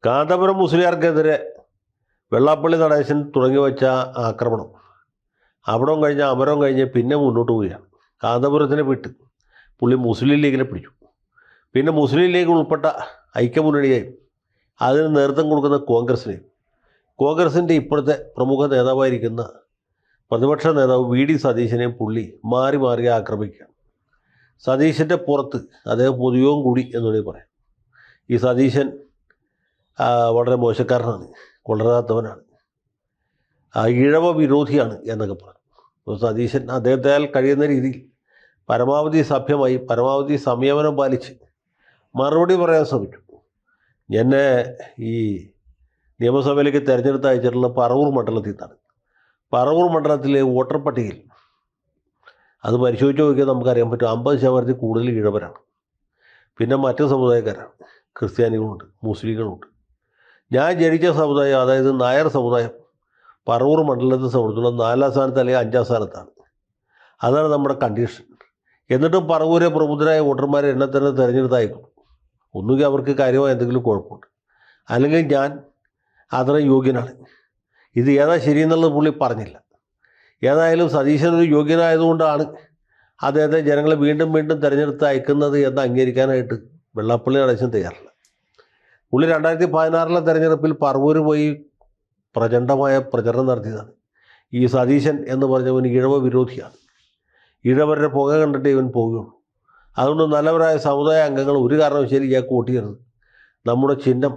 കാന്തപുരം മുസ്ലിയാർക്കെതിരെ വെള്ളാപ്പള്ളി നടേശൻ തുടങ്ങി വെച്ച ആക്രമണം അവിടം കഴിഞ്ഞ് അമരം കഴിഞ്ഞ് പിന്നെ മുന്നോട്ട് പോവുകയാണ്. കാന്തപുരത്തിനെ വിട്ട് പുള്ളി മുസ്ലിം ലീഗിനെ പിടിച്ചു. പിന്നെ മുസ്ലിം ലീഗ് ഉൾപ്പെട്ട ഐക്യമുന്നണിയെയും അതിന് നേതൃത്വം കൊടുക്കുന്ന കോൺഗ്രസിൻ്റെ ഇപ്പോഴത്തെ പ്രമുഖ നേതാവായിരിക്കുന്ന പ്രതിപക്ഷ നേതാവ് വി.ഡി. സതീശനെയും പുള്ളി മാറി മാറി ആക്രമിക്കുകയാണ്. സതീശൻ്റെ പുറത്ത് അദ്ദേഹം പൊതുയോഗം കൂടി എന്നുകൂടി പറയാം. ഈ സതീശൻ വളരെ മോശക്കാരനാണ്, കൊള്ളരാത്തവനാണ്, ഇഴവ വിരോധിയാണ് എന്നൊക്കെ പറഞ്ഞു. അപ്പോൾ സതീശൻ അദ്ദേഹത്താൽ കഴിയുന്ന രീതിയിൽ പരമാവധി സഭ്യമായി പരമാവധി സംയമനം പാലിച്ച് മറുപടി പറയാൻ ശ്രമിച്ചു. എന്നെ ഈ നിയമസഭയിലേക്ക് തിരഞ്ഞെടുത്ത് അയച്ചിട്ടുള്ള പറവൂർ മണ്ഡലത്തിൽ നിന്നാണ്. പറവൂർ മണ്ഡലത്തിലെ വോട്ടർ പട്ടികയിൽ അത് പരിശോധിച്ച് നോക്കിയാൽ നമുക്കറിയാൻ പറ്റും 50% കൂടുതൽ ഇഴവരാണ്. പിന്നെ മറ്റ് സമുദായക്കാരാണ്, ക്രിസ്ത്യാനികളുണ്ട്, മുസ്ലിങ്ങളുണ്ട്. ഞാൻ ജനിച്ച സമുദായം, അതായത് നായർ സമുദായം, പറവൂർ മണ്ഡലത്തെ സംബന്ധിച്ചുള്ള 4ാം സ്ഥാനത്ത് അല്ലെങ്കിൽ 5ാം സ്ഥാനത്താണ്. അതാണ് നമ്മുടെ കണ്ടീഷൻ. എന്നിട്ടും പറവൂരെ പ്രബുദ്ധരായ വോട്ടർമാരെ എന്നെ തന്നെ തിരഞ്ഞെടുത്തയക്കും. ഒന്നുകിൽ അവർക്ക് കാര്യമായ എന്തെങ്കിലും കുഴപ്പമുണ്ട്, അല്ലെങ്കിൽ ഞാൻ അത്ര യോഗ്യനാണ്. ഇത് ഏതാ ശരിയെന്നുള്ളത് പുള്ളി പറഞ്ഞില്ല. ഏതായാലും സതീശനൊരു യോഗ്യനായതുകൊണ്ടാണ് അദ്ദേഹത്തെ ജനങ്ങളെ വീണ്ടും വീണ്ടും തിരഞ്ഞെടുത്ത് അയക്കുന്നത് എന്ന് അംഗീകരിക്കാനായിട്ട് വെള്ളാപ്പള്ളി നടേശൻ തയ്യാറില്ല. പുള്ളി 2016 തെരഞ്ഞെടുപ്പിൽ പറവൂര് പോയി പ്രചണ്ഡമായ പ്രചരണം നടത്തിയതാണ്. ഈ സതീശൻ എന്ന് പറഞ്ഞവൻ ഇഴവ വിരോധിയാണ്, ഇഴവരുടെ പുക കണ്ടിട്ട് ഇവൻ പോവുകയുള്ളൂ. അതുകൊണ്ട് നല്ലവരായ സമുദായ അംഗങ്ങൾ ഒരു കാരണവശാലും ഇയാൾക്ക് വോട്ട് ചെയ്യരുത്, നമ്മുടെ ചിഹ്നം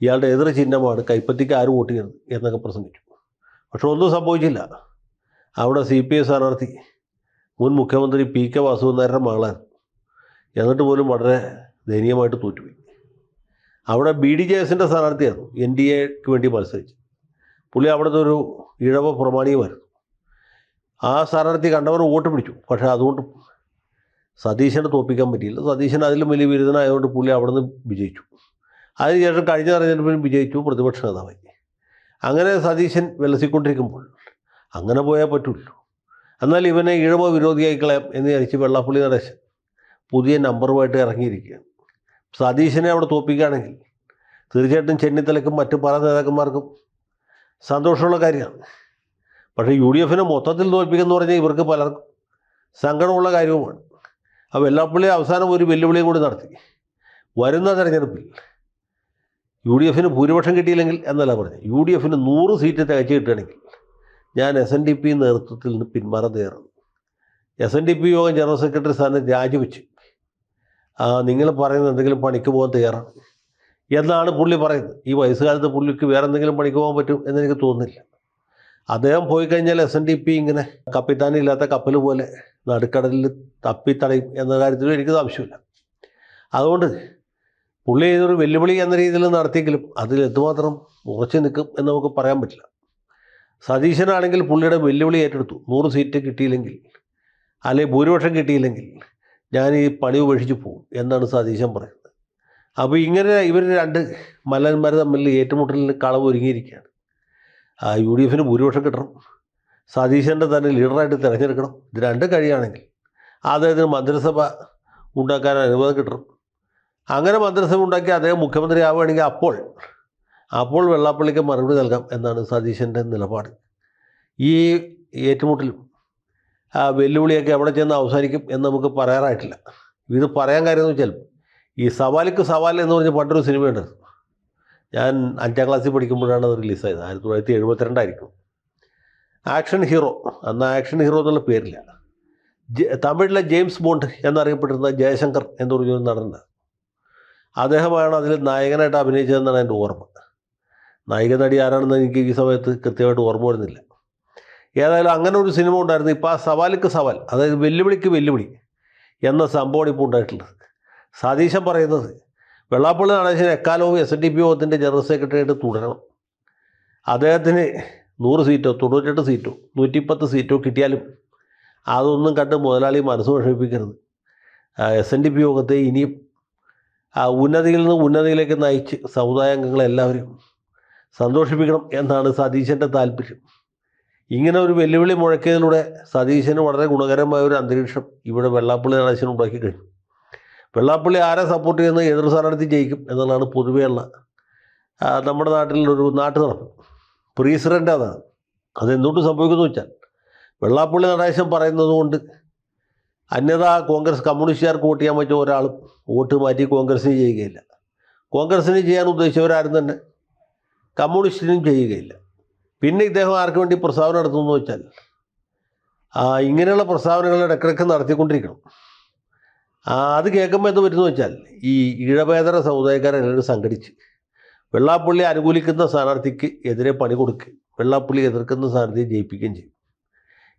ഇയാളുടെ എതിർ ചിഹ്നമാണ്, കൈപ്പത്തിക്ക് ആരും വോട്ട് ചെയ്യരുത് എന്നൊക്കെ പ്രസംഗിച്ചു. പക്ഷെ ഒന്നും സംഭവിച്ചില്ല. അവിടെ CPI സ്ഥാനാർത്ഥി മുൻ മുഖ്യമന്ത്രി P.K. വാസുദേവനാരുടെ മകളായിരുന്നു. എന്നിട്ട് പോലും വളരെ ദയനീയമായിട്ട് തോറ്റുപോയി. അവിടെ BDJSൻ്റെ സ്ഥാനാർത്ഥിയായിരുന്നു, NDAക്ക് വേണ്ടി മത്സരിച്ച്. പുള്ളി അവിടുത്തെ ഒരു ഇഴവ പ്രമാണിയുമായിരുന്നു. ആ സ്ഥാനാർത്ഥി കണ്ടവർ വോട്ട് പിടിച്ചു. പക്ഷേ അതുകൊണ്ട് സതീശനെ തോൽപ്പിക്കാൻ പറ്റിയില്ല. സതീശൻ അതിലും വലിയ ബിരുദനായതുകൊണ്ട് പുള്ളി അവിടെ നിന്ന് വിജയിച്ചു. അതിനുശേഷം കഴിഞ്ഞ തെരഞ്ഞെടുപ്പിലും വിജയിച്ചു, പ്രതിപക്ഷ നേതാവായി. അങ്ങനെ സതീശൻ വിലസിക്കൊണ്ടിരിക്കുമ്പോൾ അങ്ങനെ പോയാൽ പറ്റുമല്ലോ. എന്നാൽ ഇവനെ ഇഴവ വിരോധിയായി കളയാം എന്ന് വിചാരിച്ച് വെള്ളാപ്പള്ളി നടേശൻ പുതിയ നമ്പറുമായിട്ട് ഇറങ്ങിയിരിക്കുകയാണ്. സതീശനെ അവിടെ തോൽപ്പിക്കുകയാണെങ്കിൽ തീർച്ചയായിട്ടും ചെന്നിത്തലയ്ക്കും മറ്റു പല നേതാക്കന്മാർക്കും സന്തോഷമുള്ള കാര്യമാണ്. പക്ഷേ UDFനെ മൊത്തത്തിൽ തോൽപ്പിക്കുമെന്ന് പറഞ്ഞാൽ ഇവർക്ക് പലർക്കും സങ്കടമുള്ള കാര്യവുമാണ്. ആ വെള്ളാപ്പള്ളി അവസാനം ഒരു വെല്ലുവിളിയും കൂടി നടത്തി. വരുന്ന തെരഞ്ഞെടുപ്പിൽ UDFന് ഭൂരിപക്ഷം കിട്ടിയില്ലെങ്കിൽ എന്നല്ല പറഞ്ഞത്, UDFന് 100 സീറ്റ് തികച്ച് കിട്ടുകയാണെങ്കിൽ ഞാൻ SNDP നേതൃത്വത്തിൽ നിന്ന് പിന്മാറാൻ തയ്യാറാണ്. SNDP യോഗം ജനറൽ സെക്രട്ടറി സ്ഥാനം രാജിവെച്ച് നിങ്ങൾ പറയുന്നത് എന്തെങ്കിലും പണിക്ക് പോകാൻ തയ്യാറാണ് എന്നാണ് പുള്ളി പറയുന്നത്. ഈ വയസ്സുകാലത്ത് പുള്ളിക്ക് വേറെ എന്തെങ്കിലും പണിക്ക് പോകാൻ പറ്റും എന്നെനിക്ക് തോന്നുന്നില്ല. അദ്ദേഹം പോയി കഴിഞ്ഞാൽ SNDP ഇങ്ങനെ കപ്പിത്താനില്ലാത്ത കപ്പൽ പോലെ നടുക്കടലിൽ തപ്പിത്തടയും എന്ന കാര്യത്തിലും എനിക്ക് ആവശ്യമില്ല. അതുകൊണ്ട് പുള്ളി ഇതൊരു വെല്ലുവിളി എന്ന രീതിയിൽ നടത്തിയെങ്കിലും അതിൽ എന്തുമാത്രം ഉറച്ചു നിൽക്കും എന്ന് നമുക്ക് പറയാൻ പറ്റില്ല. സതീശനാണെങ്കിൽ പുള്ളിയുടെ വെല്ലുവിളി ഏറ്റെടുത്തു. 100 സീറ്റ് കിട്ടിയില്ലെങ്കിൽ അല്ലെങ്കിൽ ഭൂരിപക്ഷം കിട്ടിയില്ലെങ്കിൽ ഞാൻ ഈ പണി ഉപേക്ഷിച്ച് പോകും എന്നാണ് സതീശൻ പറയുന്നത്. അപ്പോൾ ഇങ്ങനെ ഇവർ രണ്ട് മല്ലന്മാർ തമ്മിൽ ഏറ്റുമുട്ടലിന് കളവ് ഒരുങ്ങിയിരിക്കുകയാണ്. UDFന് ഭൂരിപക്ഷം കിട്ടണം, സതീശൻ്റെ തന്നെ ലീഡറായിട്ട് തിരഞ്ഞെടുക്കണം. ഇത് രണ്ടും കഴിയുകയാണെങ്കിൽ അദ്ദേഹത്തിന് മന്ത്രിസഭ ഉണ്ടാക്കാൻ അനുവാദം കിട്ടണം. അങ്ങനെ മന്ത്രിസഭ ഉണ്ടാക്കി അദ്ദേഹം മുഖ്യമന്ത്രി ആവുകയാണെങ്കിൽ അപ്പോൾ വെള്ളാപ്പള്ളിക്ക് മറുപടി നൽകാം എന്നാണ് സതീശൻ്റെ നിലപാട്. ഈ ഏറ്റുമുട്ടലും വെല്ലുവിളിയൊക്കെ എവിടെ ചെന്ന് അവസാനിക്കും എന്ന് നമുക്ക് പറയാറായിട്ടില്ല. ഇത് പറയാൻ കാര്യം എന്ന് വെച്ചാൽ ഈ സവാലിക്ക് സവാൽ എന്ന് പറഞ്ഞ് പണ്ടൊരു സിനിമയുണ്ടായിരുന്നു. ഞാൻ 5ാം ക്ലാസ്സിൽ പഠിക്കുമ്പോഴാണ് അത് റിലീസായത്. 1972 ആയിരിക്കും. ആക്ഷൻ ഹീറോ, അന്ന് ആക്ഷൻ ഹീറോ എന്നുള്ള പേരില്ല, തമിഴിലെ ജെയിംസ് ബോണ്ട് എന്നറിയപ്പെട്ടിരുന്ന ജയശങ്കർ എന്ന് പറഞ്ഞൊരു നടനുണ്ട്. അദ്ദേഹമാണ് അതിൽ നായകനായിട്ട് അഭിനയിച്ചതെന്നാണ് എൻ്റെ ഓർമ്മ. നായിക നടി ആരാണെന്ന് എനിക്ക് ഈ സമയത്ത് കൃത്യമായിട്ട് ഓർമ്മ വരുന്നില്ല. ഏതായാലും അങ്ങനെ ഒരു സിനിമ ഉണ്ടായിരുന്നു. ഇപ്പോൾ ആ സവാലിക്ക് സവാൽ, അതായത് വെല്ലുവിളിക്ക് വെല്ലുവിളി എന്ന സംഭവമാണ് ഇപ്പോൾ ഉണ്ടായിട്ടുള്ളത്. സതീശൻ പറയുന്നത് വെള്ളാപ്പള്ളി നടേശൻ എക്കാലവും SNDP യോഗത്തിൻ്റെ ജനറൽ സെക്രട്ടറിയായിട്ട് തുടരണം. അദ്ദേഹത്തിന് 100 സീറ്റോ 98 സീറ്റോ 110 സീറ്റോ കിട്ടിയാലും അതൊന്നും കണ്ട് മുതലാളി മനസ്സ് വിഷമിപ്പിക്കരുത്. SNDP യോഗത്തെ ഇനിയും ഉന്നതിയിൽ നിന്ന് ഉന്നതിയിലേക്ക് നയിച്ച് സമുദായ അംഗങ്ങളെല്ലാവരും സന്തോഷിപ്പിക്കണം എന്നാണ് സതീശൻ്റെ താല്പര്യം. ഇങ്ങനെ ഒരു വെല്ലുവിളി മുഴക്കിയതിലൂടെ സതീശന് വളരെ ഗുണകരമായ ഒരു അന്തരീക്ഷം ഇവിടെ വെള്ളാപ്പള്ളി നടേശൻ ഉണ്ടാക്കി കഴിഞ്ഞു. വെള്ളാപ്പള്ളി ആരെ സപ്പോർട്ട് ചെയ്യുന്ന എതിർ സ്ഥാനാർത്ഥി ജയിക്കും എന്നുള്ളതാണ് പൊതുവെയുള്ള നമ്മുടെ നാട്ടിലൊരു നാട്ടു നടപ്പ് പ്രസിഡൻ്റ് അതാണ്. അതെന്തുകൊണ്ട് സംഭവിക്കുന്നു വെച്ചാൽ വെള്ളാപ്പള്ളി നടേശൻ പറയുന്നത് കൊണ്ട് അന്യതാ കോൺഗ്രസ് കമ്മ്യൂണിസ്റ്റുകാർക്ക് വോട്ട് ചെയ്യാൻ പറ്റിയ ഒരാളും വോട്ട് മാറ്റി കോൺഗ്രസ്സിന് ചെയ്യുകയില്ല. കോൺഗ്രസ്സിന് ചെയ്യാൻ ഉദ്ദേശിച്ചവരാരും തന്നെ കമ്മ്യൂണിസ്റ്റിനും ചെയ്യുകയില്ല. പിന്നെ ഇദ്ദേഹം ആർക്ക് വേണ്ടി പ്രസ്താവന നടത്തുന്നു വെച്ചാൽ ഇങ്ങനെയുള്ള പ്രസ്താവനകൾ ഇടയ്ക്കിടയ്ക്ക് നടത്തിക്കൊണ്ടിരിക്കണം. അത് കേൾക്കുമ്പോൾ എന്ത് പറ്റുന്നു വെച്ചാൽ ഈ ഈഴവേതര സമുദായക്കാരെല്ലാവരും സംഘടിച്ച് വെള്ളാപ്പള്ളി അനുകൂലിക്കുന്ന സ്ഥാനാർത്ഥിക്ക് എതിരെ പണി കൊടുക്കുക, വെള്ളാപ്പള്ളി എതിർക്കുന്ന സ്ഥാനാർത്ഥിയെ ജയിപ്പിക്കുകയും ചെയ്യും.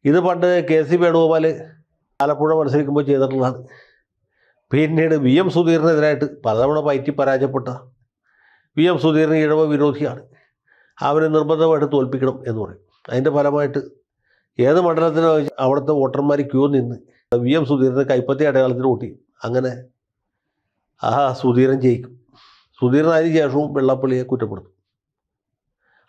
ഇത് പണ്ട് KC വേണുഗോപാൽ ആലപ്പുഴ മത്സരിക്കുമ്പോൾ ചെയ്തിട്ടുള്ളതാണ്. പിന്നീട് VM സുധീറിനെതിരായിട്ട് പലതവണ പയറ്റി പരാജയപ്പെട്ട VM സുധീരൻ ഈഴവ വിരോധിയാണ്, അവരെ നിർബന്ധമായിട്ട് തോൽപ്പിക്കണം എന്ന് പറയും. അതിൻ്റെ ഫലമായിട്ട് ഏത് മണ്ഡലത്തിനോ അവിടുത്തെ വോട്ടർമാർ ക്യൂ നിന്ന് VM സുധീരനെ കൈപ്പത്തി അടയാളത്തിന് വോട്ട് ചെയ്യും. അങ്ങനെ സുധീരൻ ജയിക്കും. സുധീരൻ അതിന് ശേഷവും വെള്ളാപ്പള്ളിയെ കുറ്റപ്പെടുത്തും.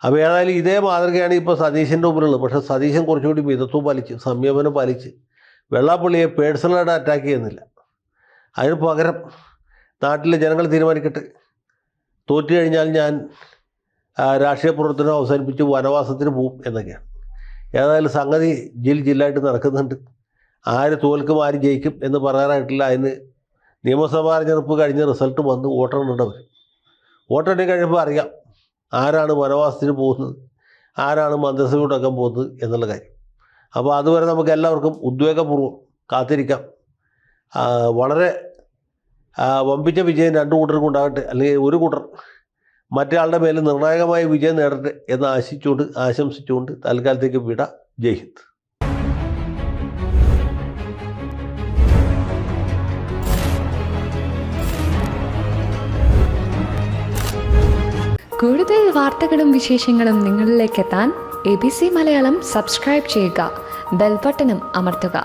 അപ്പോൾ ഏതായാലും ഇതേ മാതൃകയാണ് ഇപ്പോൾ സതീശൻ്റെ മുമ്പിലുള്ളത്. പക്ഷേ സതീശൻ കുറച്ചുകൂടി മിതത്വം പാലിച്ച് സംയമനം പാലിച്ച് വെള്ളാപ്പള്ളിയെ പേഴ്സണലായിട്ട് അറ്റാക്ക് ചെയ്യുന്നില്ല. അതിന് പകരം നാട്ടിലെ ജനങ്ങൾ തീരുമാനിക്കട്ടെ, തോറ്റു കഴിഞ്ഞാൽ ഞാൻ രാഷ്ട്രീയ പ്രവർത്തനം അവസാനിപ്പിച്ച് വനവാസത്തിന് പോവും എന്നൊക്കെയാണ്. ഏതായാലും സംഗതി ജില്ലായിട്ട് നടക്കുന്നുണ്ട്. ആര് തോൽക്കും ആര് ജയിക്കും എന്ന് പറയാനായിട്ടില്ല. അതിന് നിയമസഭാ തെരഞ്ഞെടുപ്പ് കഴിഞ്ഞ് റിസൾട്ട് വന്ന് വോട്ടെണ്ണേണ്ടവർ വോട്ടെണ്ണി കഴിയുമ്പോൾ അറിയാം ആരാണ് വനവാസത്തിന് പോകുന്നത്, ആരാണ് മന്ത്രിസഭയോടൊക്കെ പോകുന്നത് എന്നുള്ള കാര്യം. അപ്പോൾ അതുവരെ നമുക്ക് എല്ലാവർക്കും ഉദ്വേഗപൂർവ്വം കാത്തിരിക്കാം. വളരെ വമ്പിച്ച വിജയം രണ്ടു കൂട്ടർക്കും ഉണ്ടാകട്ടെ, അല്ലെങ്കിൽ ഒരു കൂട്ടർ മറ്റേ ആളുടെ മേലെ നിർണായകമായ വിജയം നേടട്ടെ എന്ന് ആശംസിച്ചുകൊണ്ട് തൽക്കാലത്തേക്ക് വിട. ജയ് ഹിന്ദ്. കൂടുതൽ വാർത്തകളും വിശേഷങ്ങളും നിങ്ങളിലേക്ക് എത്താൻ ABC മലയാളം സബ്സ്ക്രൈബ് ചെയ്യുക, ബെൽ ബട്ടണും അമർത്തുക.